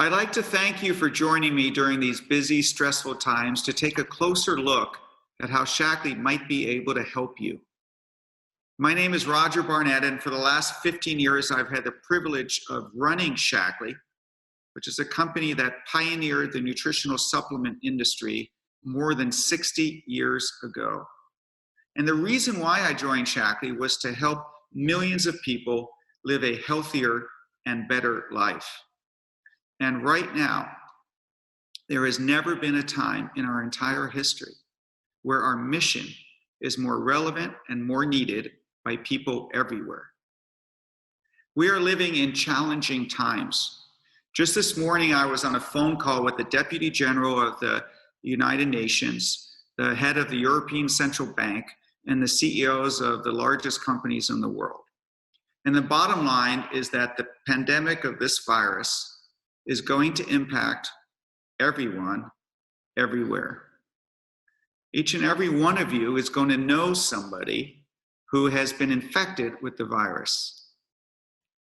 I'd like to thank you for joining me during these busy, stressful times to take a closer look at how Shaklee might be able to help you. My name is Roger Barnett, and for the last 15 years, I've had the privilege of running Shaklee, which is a company that pioneered the nutritional supplement industry more than 60 years ago. And the reason why I joined Shaklee was to help millions of people live a healthier and better life. And right now, there has never been a time in our entire history where our mission is more relevant and more needed by people everywhere. We are living in challenging times. Just this morning, I was on a phone call with the Deputy General of the United Nations, the head of the European Central Bank, and the CEOs of the largest companies in the world. And the bottom line is that the pandemic of this virus is going to impact everyone, everywhere. Each and every one of you is going to know somebody who has been infected with the virus.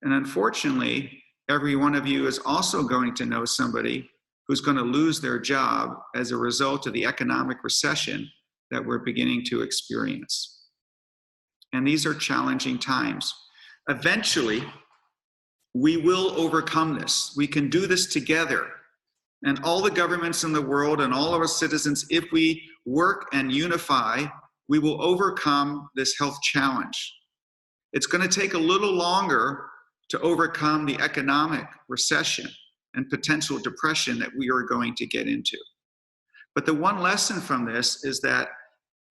And unfortunately, every one of you is also going to know somebody who's going to lose their job as a result of the economic recession that we're beginning to experience. And these are challenging times. Eventually, we will overcome this. We can do this together. And all the governments in the world and all of our citizens, if we work and unify, we will overcome this health challenge. It's going to take a little longer to overcome the economic recession and potential depression that we are going to get into. But the one lesson from this is that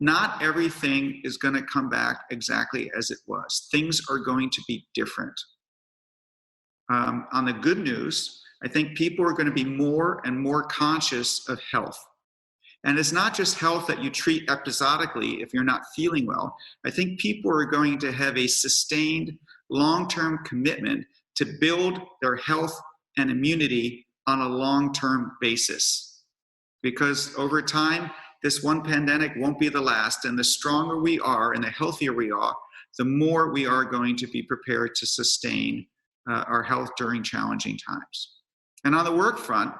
not everything is going to come back exactly as it was. Things are going to be different. On the good news, I think people are going to be more and more conscious of health. And it's not just health that you treat episodically if you're not feeling well. I think people are going to have a sustained long-term commitment to build their health and immunity on a long-term basis. Because over time, this one pandemic won't be the last, and the stronger we are and the healthier we are, the more we are going to be prepared to sustain our health during challenging times. And on the work front,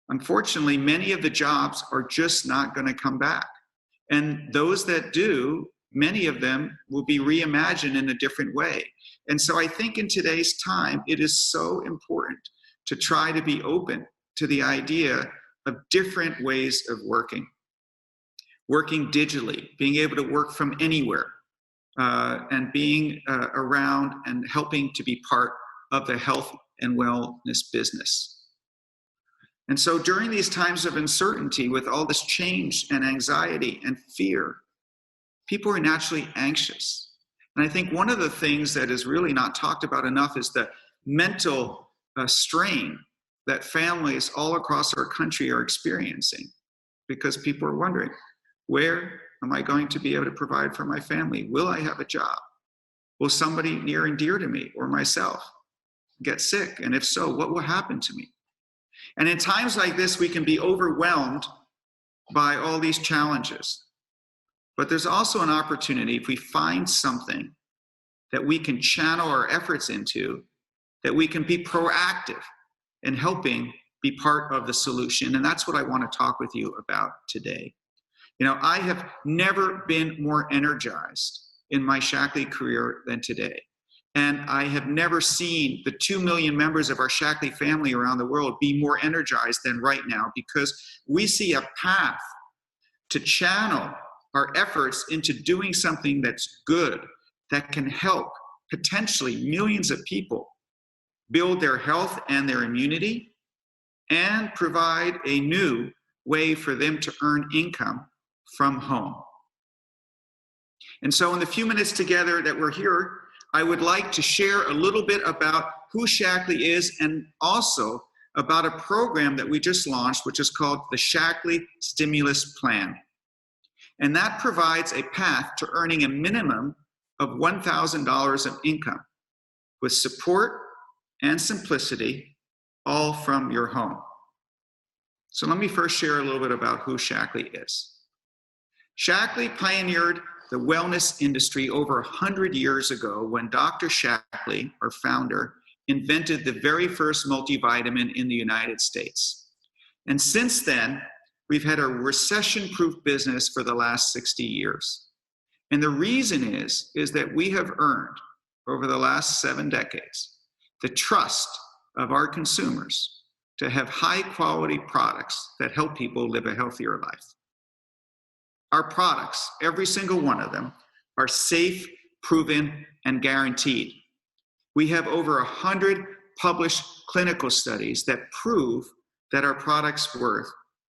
unfortunately, many of the jobs are just not going to come back. And those that do, many of them will be reimagined in a different way. And so I think in today's time, it is so important to try to be open to the idea of different ways of working. Working digitally, being able to work from anywhere, and being around and helping to be part of the health and wellness business. And so during these times of uncertainty, with all this change and anxiety and fear, people are naturally anxious. And I think one of the things that is really not talked about enough is the mental strain that families all across our country are experiencing, because people are wondering, where am I going to be able to provide for my family? Will I have a job? Will somebody near and dear to me or myself get sick? And if so, what will happen to me? And in times like this, we can be overwhelmed by all these challenges. But there's also an opportunity, if we find something that we can channel our efforts into, that we can be proactive in helping be part of the solution. And that's what I want to talk with you about today. You know, I have never been more energized in my Shaklee career than today. And I have never seen the 2 million members of our Shaklee family around the world be more energized than right now, because we see a path to channel our efforts into doing something that's good, that can help potentially millions of people build their health and their immunity, and provide a new way for them to earn income from home. And so in the few minutes together that we're here, I would like to share a little bit about who Shaklee is, and also about a program that we just launched, which is called the Shaklee Stimulus Plan. And that provides a path to earning a minimum of $1,000 of income with support and simplicity, all from your home. So let me first share a little bit about who Shaklee is. Shaklee pioneered the wellness industry over 100 years ago when Dr. Shaklee, our founder, invented the very first multivitamin in the United States. And since then, we've had a recession-proof business for the last 60 years. And the reason is that we have earned, over the last 7 decades, the trust of our consumers to have high-quality products that help people live a healthier life. Our products, every single one of them, are safe, proven, and guaranteed. We have over 100 published clinical studies that prove that our products work,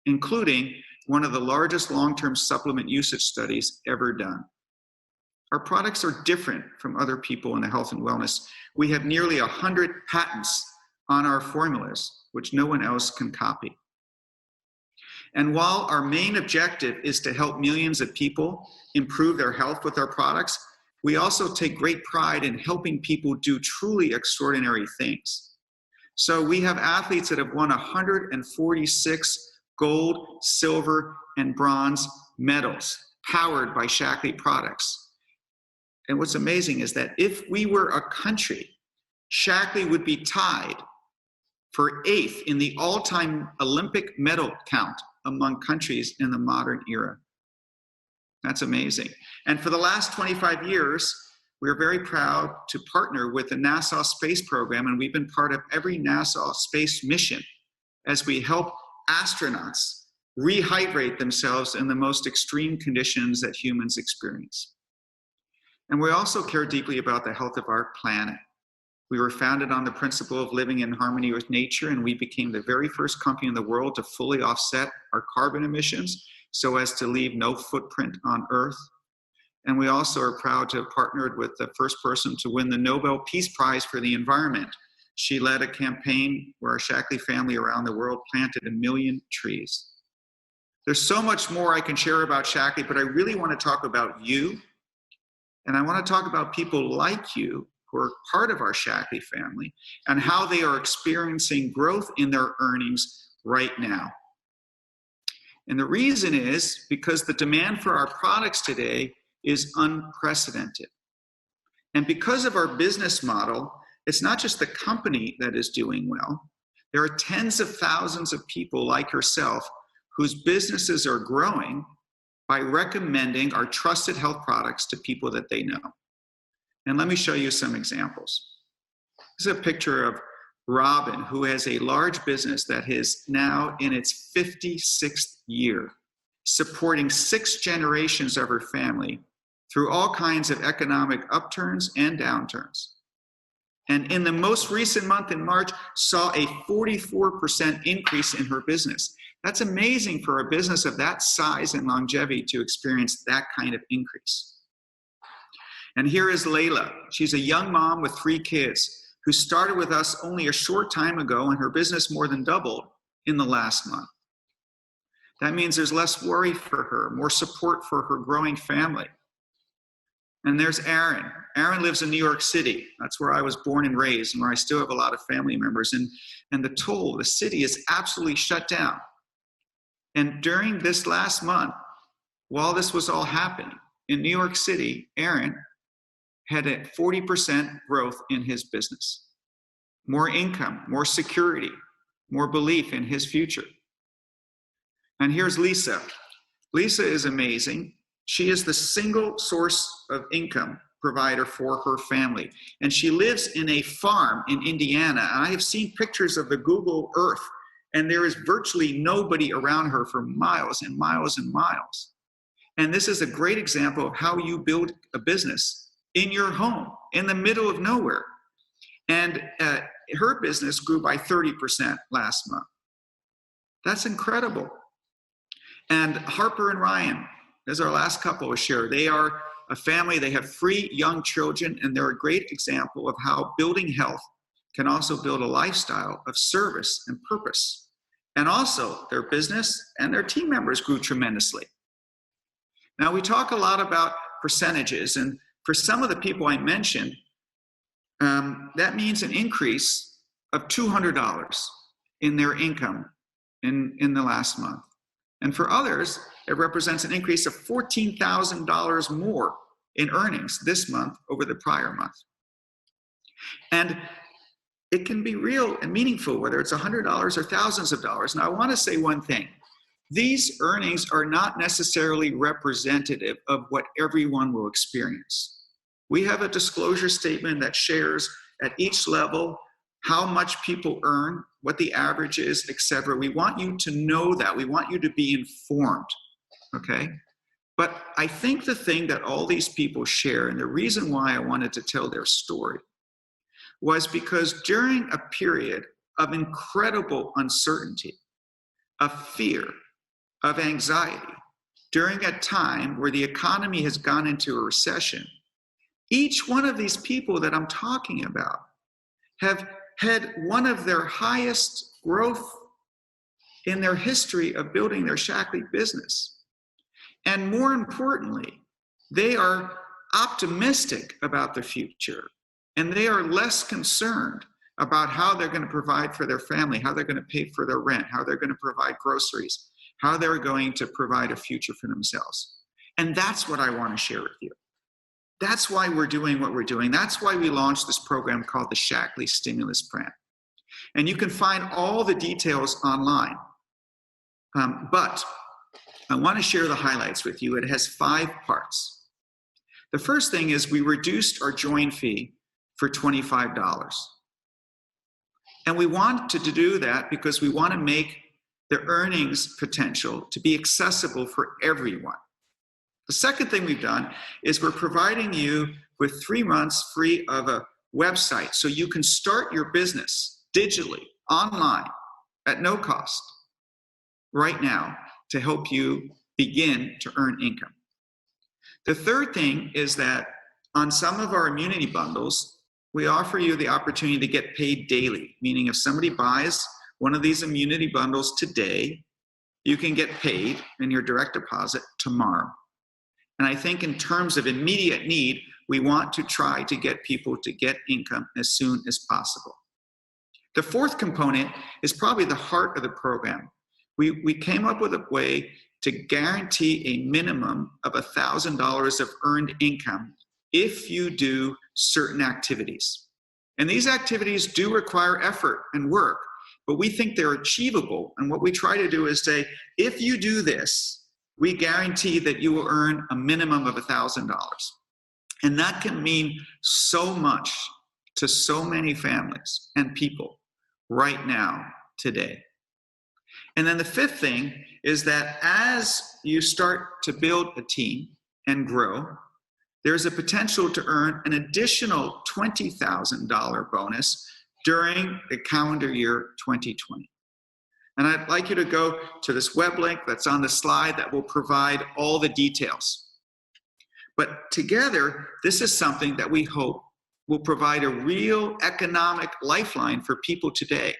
including one of the largest long-term supplement usage studies ever done. Our products are different from other people in the health and wellness. We have nearly 100 patents on our formulas, which no one else can copy. And while our main objective is to help millions of people improve their health with our products, we also take great pride in helping people do truly extraordinary things. So we have athletes that have won 146 gold, silver, and bronze medals powered by Shaklee products. And what's amazing is that if we were a country, Shaklee would be tied for 8th in the all-time Olympic medal count among countries in the modern era. That's amazing. And for the last 25 years, we're very proud to partner with the NASA space program, and we've been part of every NASA space mission as we help astronauts rehydrate themselves in the most extreme conditions that humans experience. And we also care deeply about the health of our planet. We were founded on the principle of living in harmony with nature, and we became the very first company in the world to fully offset our carbon emissions so as to leave no footprint on Earth. And we also are proud to have partnered with the first person to win the Nobel Peace Prize for the environment. She led a campaign where our Shaklee family around the world planted 1 million trees. There's so much more I can share about Shaklee, but I really want to talk about you. And I want to talk about people like you who are part of our Shaklee family and how they are experiencing growth in their earnings right now. And the reason is because the demand for our products today is unprecedented. And because of our business model, it's not just the company that is doing well. There are tens of thousands of people like herself whose businesses are growing by recommending our trusted health products to people that they know. And let me show you some examples. This is a picture of Robin, who has a large business that is now in its 56th year, supporting 6 generations of her family through all kinds of economic upturns and downturns. And in the most recent month in March, saw a 44% increase in her business. That's amazing for a business of that size and longevity to experience that kind of increase. And here is Layla. She's a young mom with 3 kids who started with us only a short time ago, and her business more than doubled in the last month. That means there's less worry for her, more support for her growing family. And there's Aaron. Aaron lives in New York City. That's where I was born and raised, and where I still have a lot of family members. And the city is absolutely shut down. And during this last month, while this was all happening, in New York City, Aaron had a 40% growth in his business. More income, more security, more belief in his future. And here's Lisa. Lisa is amazing. She is the single source of income provider for her family. And she lives in a farm in Indiana. And I have seen pictures of the Google Earth, and there is virtually nobody around her for miles and miles and miles. And this is a great example of how you build a business in your home, in the middle of nowhere. And her business grew by 30% last month. That's incredible. And Harper and Ryan, as our last couple was shared, they are a family, they have 3 young children, and they're a great example of how building health can also build a lifestyle of service and purpose. And also their business and their team members grew tremendously. Now we talk a lot about percentages, and for some of the people I mentioned, that means an increase of $200 in their income in the last month. And for others, it represents an increase of $14,000 more in earnings this month over the prior month. And it can be real and meaningful, whether it's $100 or thousands of dollars. Now, I want to say one thing. These earnings are not necessarily representative of what everyone will experience. We have a disclosure statement that shares at each level how much people earn, what the average is, etc. We want you to know that. We want you to be informed, okay? But I think the thing that all these people share, and the reason why I wanted to tell their story, was because during a period of incredible uncertainty, of fear, of anxiety, during a time where the economy has gone into a recession, each one of these people that I'm talking about have had one of their highest growth in their history of building their Shaklee business. And more importantly, they are optimistic about the future, and they are less concerned about how they're going to provide for their family, how they're going to pay for their rent, how they're going to provide groceries, how they're going to provide a future for themselves. And that's what I want to share with you. That's why we're doing what we're doing. That's why we launched this program called the Shaklee Stimulus Plan. And you can find all the details online. But I want to share the highlights with you. It has 5 parts. The first thing is we reduced our join fee for $25. And we wanted to do that because we want to make the earnings potential to be accessible for everyone. The second thing we've done is we're providing you with 3 months free of a website so you can start your business digitally, online, at no cost, right now, to help you begin to earn income. The third thing is that on some of our immunity bundles, we offer you the opportunity to get paid daily, meaning if somebody buys one of these immunity bundles today, you can get paid in your direct deposit tomorrow. And I think in terms of immediate need, we want to try to get people to get income as soon as possible. The fourth component is probably the heart of the program. We came up with a way to guarantee a minimum of $1,000 of earned income if you do certain activities. And these activities do require effort and work, but we think they're achievable. And what we try to do is say, if you do this, we guarantee that you will earn a minimum of $1,000. And that can mean so much to so many families and people right now, today. And then the fifth thing is that as you start to build a team and grow, there's a potential to earn an additional $20,000 bonus during the calendar year 2020. And I'd like you to go to this web link that's on the slide that will provide all the details. But together, this is something that we hope will provide a real economic lifeline for people today.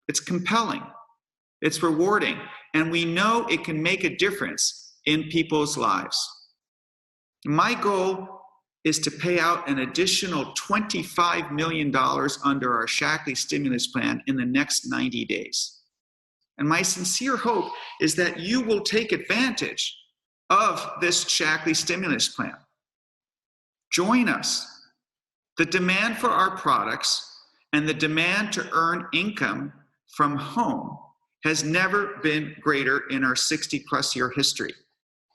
It's compelling, it's rewarding, and we know it can make a difference in people's lives. My goal is to pay out an additional $25 million under our Shaklee Stimulus Plan in the next 90 days. And my sincere hope is that you will take advantage of this Shaklee Stimulus Plan. Join us. The demand for our products and the demand to earn income from home has never been greater in our 60-plus year history.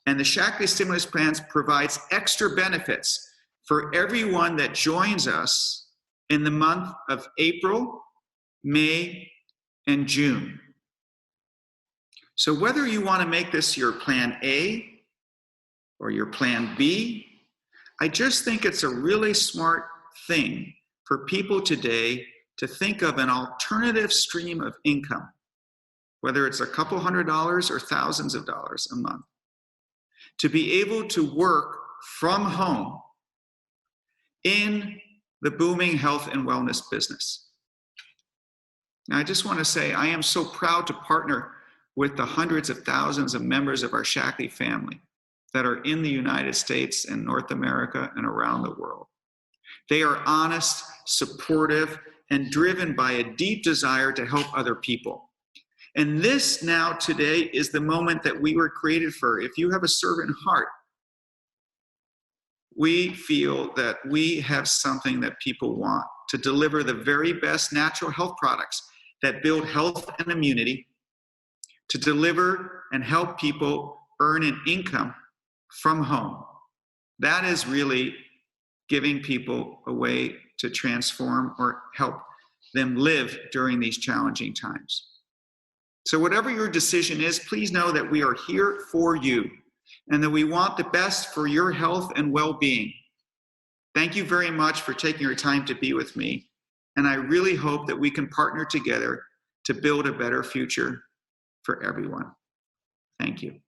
And the Shaklee Stimulus Plans provides extra benefits for everyone that joins us in the month of April, May, and June. So whether you want to make this your plan A or your plan B, I just think it's a really smart thing for people today to think of an alternative stream of income, whether it's a couple $100s or thousands of dollars a month, to be able to work from home in the booming health and wellness business. Now, I just want to say I am so proud to partner with the hundreds of thousands of members of our Shaklee family that are in the United States and North America and around the world. They are honest, supportive, and driven by a deep desire to help other people. And this now today is the moment that we were created for. If you have a servant heart, we feel that we have something that people want. to deliver the very best natural health products that build health and immunity, to deliver and help people earn an income from home. That is really giving people a way to transform or help them live during these challenging times. So whatever your decision is, please know that we are here for you and that we want the best for your health and well-being. Thank you very much for taking your time to be with me, and I really hope that we can partner together to build a better future for everyone. Thank you.